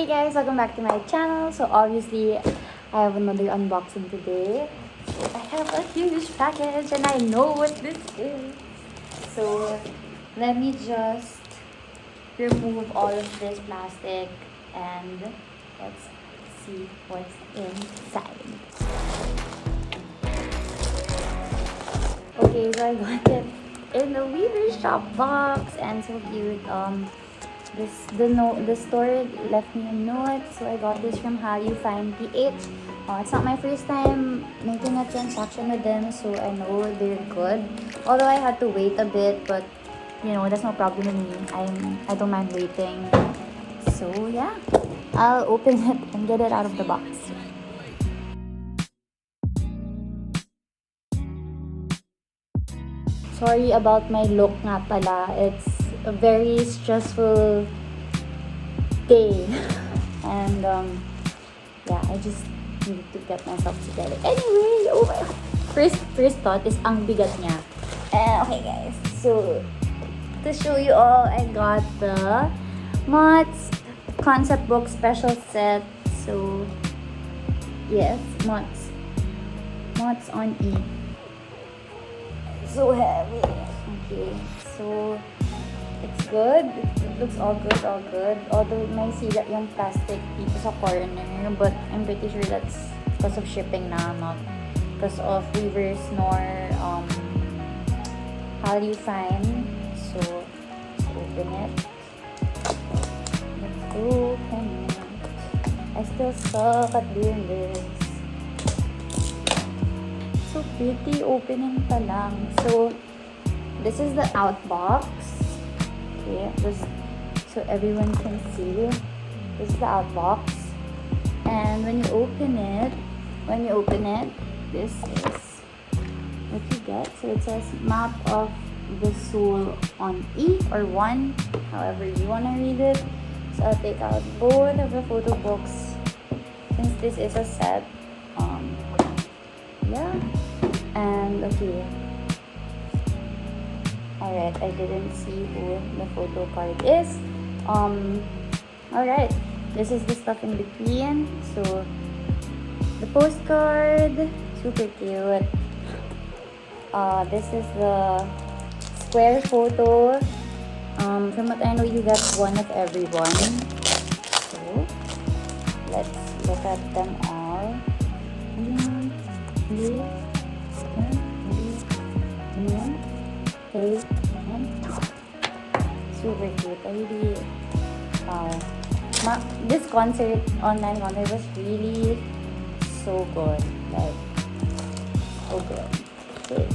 Hey guys, welcome back to my channel. So obviously I have another unboxing today. So I have a huge package and I know what this is. So let me just remove all of this plastic and let's see what's inside. Okay, so I got it in the Weaver Shop box and so cute. The store left me a note, so I got this from How You Find PH. It's not my first time making a transaction with them, so I know they're good. Although I had to wait a bit, but you know that's no problem with me. I don't mind waiting. So yeah, I'll open it and get it out of the box. Sorry about my look nga pala. It's a very stressful day. And yeah, I just need to get myself together. Anyway, oh my first thought is ang bigat niya. Okay guys, so to show you all, I got the MOTS concept book special set. So yes, MOTS on E. So heavy. Okay, so it's good. It looks all good. Although may sila yung plastic dito sa corner, but I'm pretty sure that's because of shipping na, not because of reverse nor how you find. So let's open it. Let's open it. I still suck at doing this. So pretty opening pa lang. So this is the out box. Okay, so everyone can see. This is the out box. And when you open it, this is what you get. So it says map of the soul on E or 1, however you wanna read it. So I'll take out both of the photo books since this is a set. Yeah. And okay. Alright, I didn't see who the photo card is. Alright. This is the stuff in between. So the postcard, super cute. This is the square photo. From what I know, you got one of everyone. So let's look at them all. Super cute. I really this online concert was really so good. Like so good. Okay.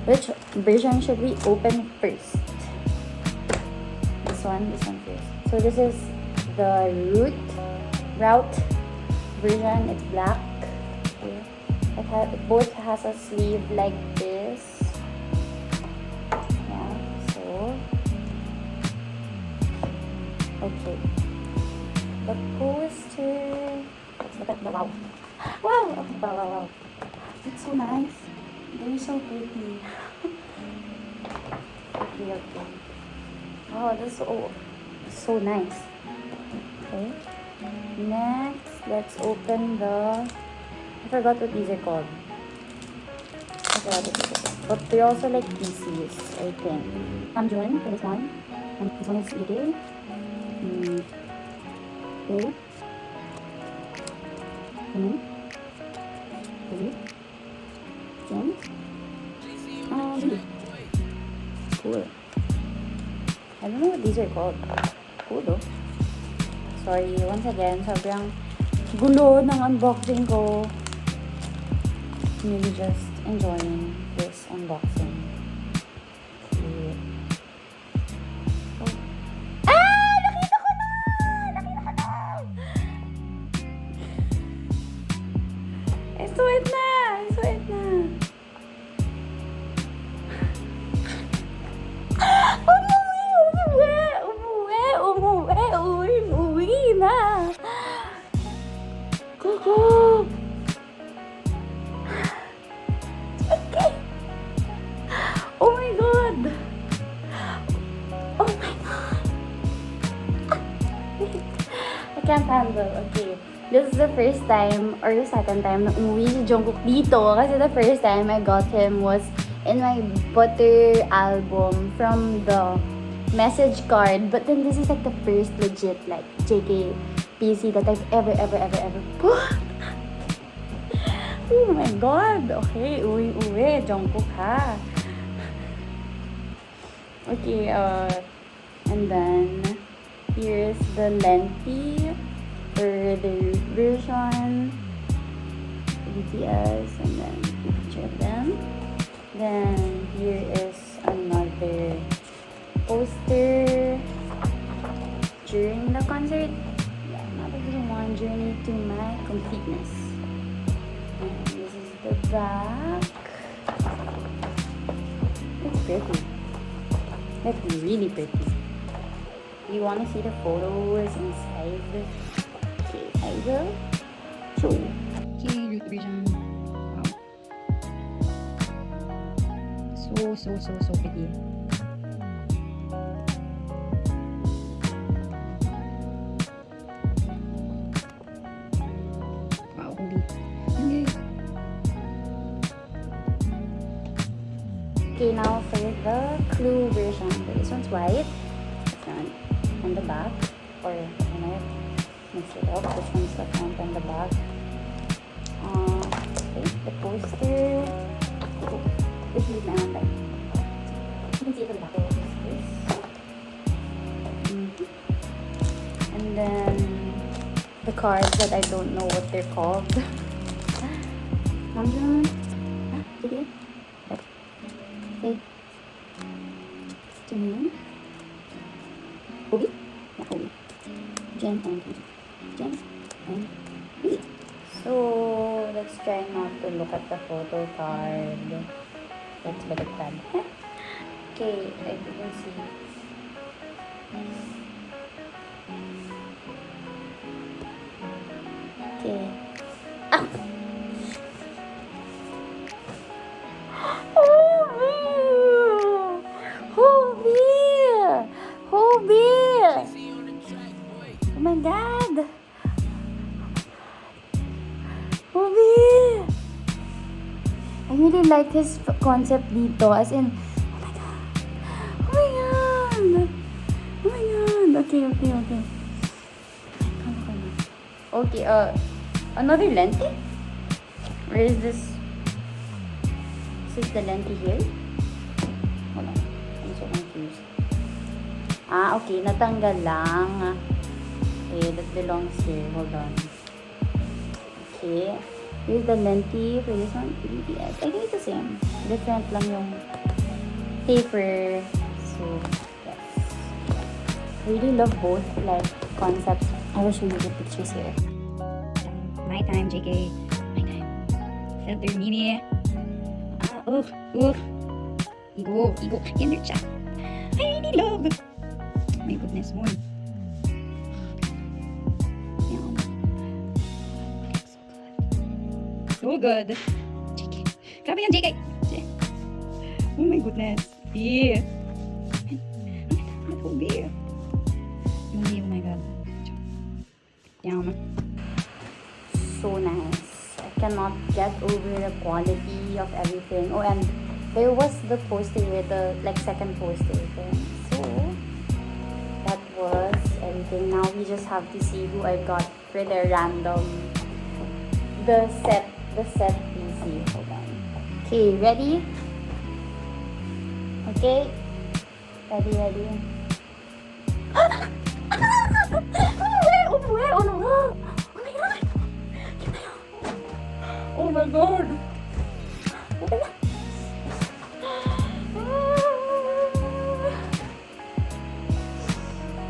Which version should we open first? This one first. So this is the route version. It's black. Okay. It both has a sleeve like this. Yeah, so okay. The poster. Let's look at the wow. Wow. It's so nice. They're so pretty. Okay. Oh, this is so nice. Okay. Next, let's open the. I forgot what these are called. But they're also like PCs, I think. I'm Joan for this one. And this one is Iggy. Okay. Cool. I don't know what these are called. Cool though. Sorry, once again, sobrang gulo ng unboxing ko. Really just enjoying this unboxing. Okay. Oh. Nakita ko na! I saw it na! Umuwi na! Go! Okay. Oh my god! I can't candle. Okay. This is the first time or the second time na umuwi si Jungkook dito. Kasi the first time I got him was in my Butter album from the message card. But then this is like the first legit like JK PC that I've ever put. Oh my god. Okay, uwi. Jungkook ha. Okay, and then here's the lengthy or the version BTS, and then a picture of them. Then here is another poster during the concert. Yeah, another one, Journey to My Completeness. And this is the back. It's pretty. That's really pretty. You want to see the photos inside? Okay, I will show you. Okay, root version. Wow. So pretty. Wow, holy. Okay, now for the clue version. This one's white. The front and the back. Or, you know, mix it up. This one's the front and the back. Okay, the poster. Oh, this is my own bag. You can see it on the back of this. And then the cards that I don't know what they're called. Okay. Okay. Cheenie. Obi? Yeah, Obi. Jen and Obi. So, let's try not to look at the photo card. Let's look at that. Okay, I can see. Okay. Ah! Oh my god! Obi! I really like his concept dito. As in, oh my god! Oh my god! Oh my god! Okay. Okay, another lente? Or is this? Is this the lente here? Hold on. I'm so confused. Ah, okay. Natanggal lang. Okay, that belongs here. Hold on. Okay. Here's the lente for this one. BTS. I think it's the same. Different lang yung paper. So, yes. I really love both like concepts. I will show you the pictures here. My time, JK. My time. Filter mini. Ego. Kinder siya. I really love. My goodness, more. So good. JK. Grabe yan, JK. Oh my goodness. Yeah. Oh my god. Damn. So nice. I cannot get over the quality of everything. Oh, and there was the poster here, the like second poster thing. So that was everything. Now we just have to see who I got for the random the set PC. Hold on. Okay, ready? Okay. Ready. Oh no! Oh my god!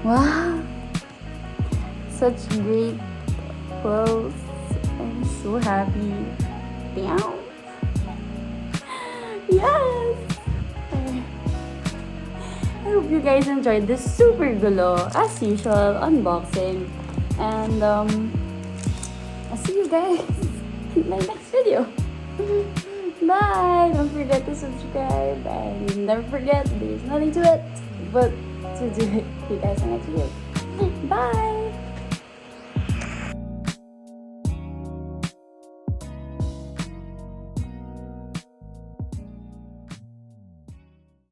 Wow! Such great clothes. I'm so happy. Damn. Yes! I hope you guys enjoyed this super gulo, as usual, unboxing. And I'll see you guys in my next video. Bye! Don't forget to subscribe and never forget there's nothing to it but to do it. See you guys in the next video. Bye!